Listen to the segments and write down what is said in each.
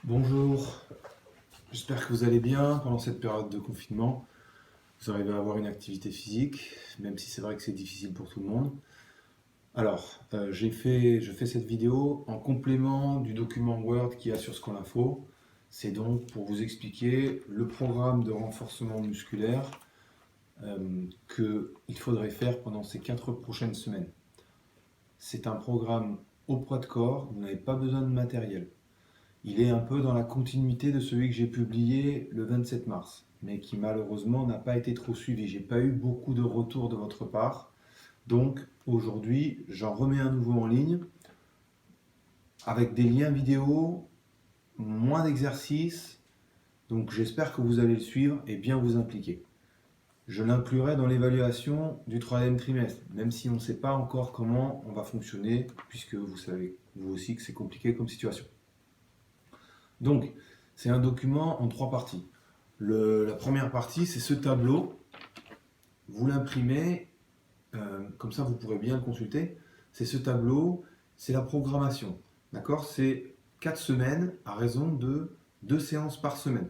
Bonjour, j'espère que vous allez bien pendant cette période de confinement. Vous arrivez à avoir une activité physique, même si c'est vrai que c'est difficile pour tout le monde. Alors, je fais cette vidéo en complément du document Word qu'il y a sur Scolinfo. C'est donc pour vous expliquer le programme de renforcement musculaire qu'il faudrait faire pendant ces 4 prochaines semaines. C'est un programme au poids de corps, vous n'avez pas besoin de matériel. Il est un peu dans la continuité de celui que j'ai publié le 27 mars, mais qui malheureusement n'a pas été trop suivi. J'ai pas eu beaucoup de retours de votre part. Donc aujourd'hui, j'en remets un nouveau en ligne avec des liens vidéo, moins d'exercices. Donc j'espère que vous allez le suivre et bien vous impliquer. Je l'inclurai dans l'évaluation du troisième trimestre, même si on ne sait pas encore comment on va fonctionner, puisque vous savez vous aussi que c'est compliqué comme situation. Donc, c'est un document en 3 parties. La première partie, c'est ce tableau. Vous l'imprimez, comme ça vous pourrez bien le consulter. C'est ce tableau, c'est la programmation. D'accord? C'est 4 semaines à raison de 2 séances par semaine.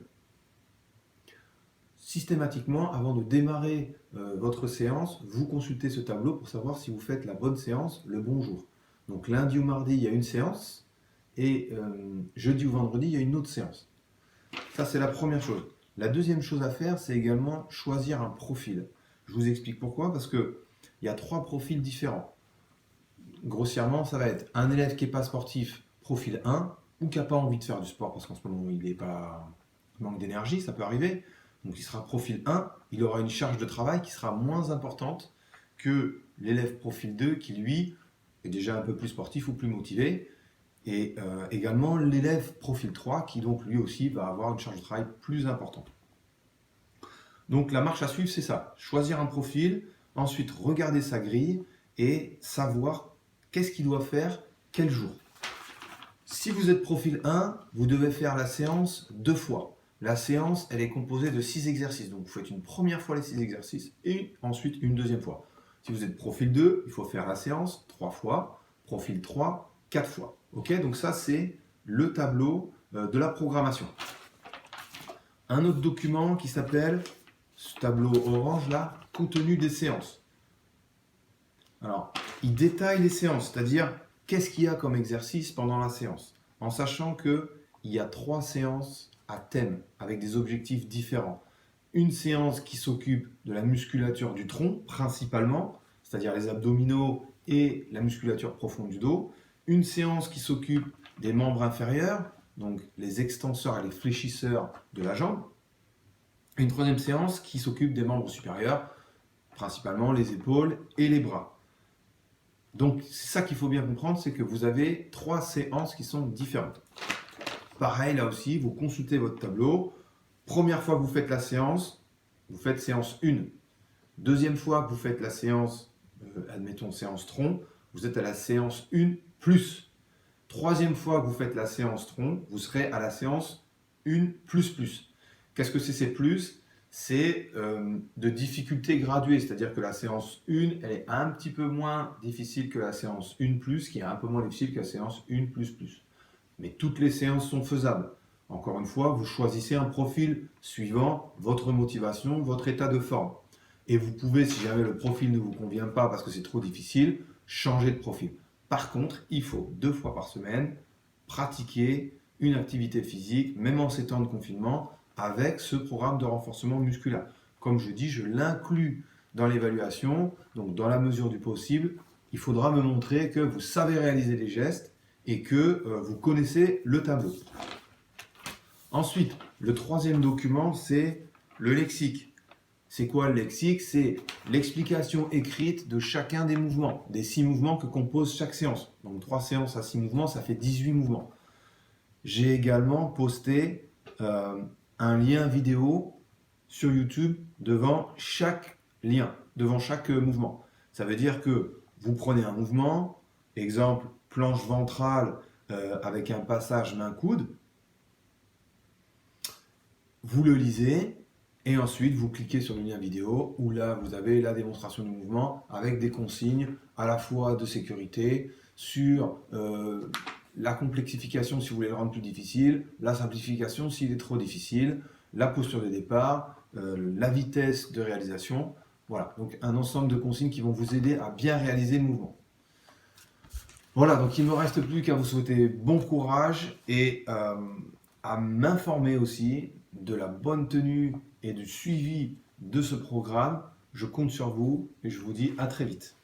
Systématiquement, avant de démarrer votre séance, vous consultez ce tableau pour savoir si vous faites la bonne séance le bon jour. Donc lundi ou mardi, il y a une séance, et jeudi ou vendredi, il y a une autre séance. Ça, c'est la première chose. La deuxième chose à faire, c'est également choisir un profil. Je vous explique pourquoi, parce qu'il y a 3 profils différents. Grossièrement, ça va être un élève qui n'est pas sportif, profil 1, ou qui n'a pas envie de faire du sport, parce qu'en ce moment, il manque d'énergie, ça peut arriver. Donc il sera profil 1, il aura une charge de travail qui sera moins importante que l'élève profil 2, qui lui est déjà un peu plus sportif ou plus motivé. Et également l'élève profil 3 qui donc lui aussi va avoir une charge de travail plus importante. Donc la marche à suivre, c'est ça. Choisir un profil, ensuite regarder sa grille et savoir qu'est-ce qu'il doit faire quel jour. Si vous êtes profil 1, vous devez faire la séance 2 fois. La séance, elle est composée de 6 exercices. Donc vous faites une première fois les 6 exercices et ensuite une deuxième fois. Si vous êtes profil 2, il faut faire la séance 3 fois. Profil 3, 4 fois. Ok, donc ça c'est le tableau de la programmation. Un autre document qui s'appelle, ce tableau orange là, contenu des séances. Alors, il détaille les séances, c'est-à-dire qu'est-ce qu'il y a comme exercice pendant la séance, en sachant qu'il y a 3 séances à thème, avec des objectifs différents. Une séance qui s'occupe de la musculature du tronc, principalement, c'est-à-dire les abdominaux et la musculature profonde du dos. Une séance qui s'occupe des membres inférieurs, donc les extenseurs et les fléchisseurs de la jambe. Une troisième séance qui s'occupe des membres supérieurs, principalement les épaules et les bras. Donc c'est ça qu'il faut bien comprendre, c'est que vous avez 3 séances qui sont différentes. Pareil, là aussi, vous consultez votre tableau. Première fois que vous faites la séance, vous faites séance 1. Deuxième fois que vous faites la séance, admettons séance tronc, vous êtes à la séance 1 plus. Troisième fois que vous faites la séance tronc, vous serez à la séance 1 plus plus. Qu'est-ce que c'est ces plus? C'est de difficulté graduée, c'est-à-dire que la séance 1, elle est un petit peu moins difficile que la séance 1 plus, qui est un peu moins difficile que la séance 1 plus plus. Mais toutes les séances sont faisables. Encore une fois, vous choisissez un profil suivant votre motivation, votre état de forme. Et vous pouvez, si jamais le profil ne vous convient pas parce que c'est trop difficile, changer de profil. Par contre, il faut 2 fois par semaine pratiquer une activité physique, même en ces temps de confinement, avec ce programme de renforcement musculaire. Comme je dis, je l'inclus dans l'évaluation, donc dans la mesure du possible, il faudra me montrer que vous savez réaliser les gestes et que vous connaissez le tableau. Ensuite, le troisième document, c'est le lexique. C'est quoi le lexique? C'est l'explication écrite de chacun des mouvements, des 6 mouvements que compose chaque séance. Donc 3 séances à 6 mouvements, ça fait 18 mouvements. J'ai également posté un lien vidéo sur YouTube devant chaque lien, devant chaque mouvement. Ça veut dire que vous prenez un mouvement, exemple planche ventrale avec un passage main-coude, vous le lisez et ensuite vous cliquez sur le lien vidéo où là vous avez la démonstration du mouvement avec des consignes à la fois de sécurité sur la complexification si vous voulez le rendre plus difficile, la simplification s'il est trop difficile, la posture de départ, la vitesse de réalisation. Voilà, donc un ensemble de consignes qui vont vous aider à bien réaliser le mouvement. Voilà, donc il ne me reste plus qu'à vous souhaiter bon courage et à m'informer aussi de la bonne tenue et du suivi de ce programme. Je compte sur vous et je vous dis à très vite.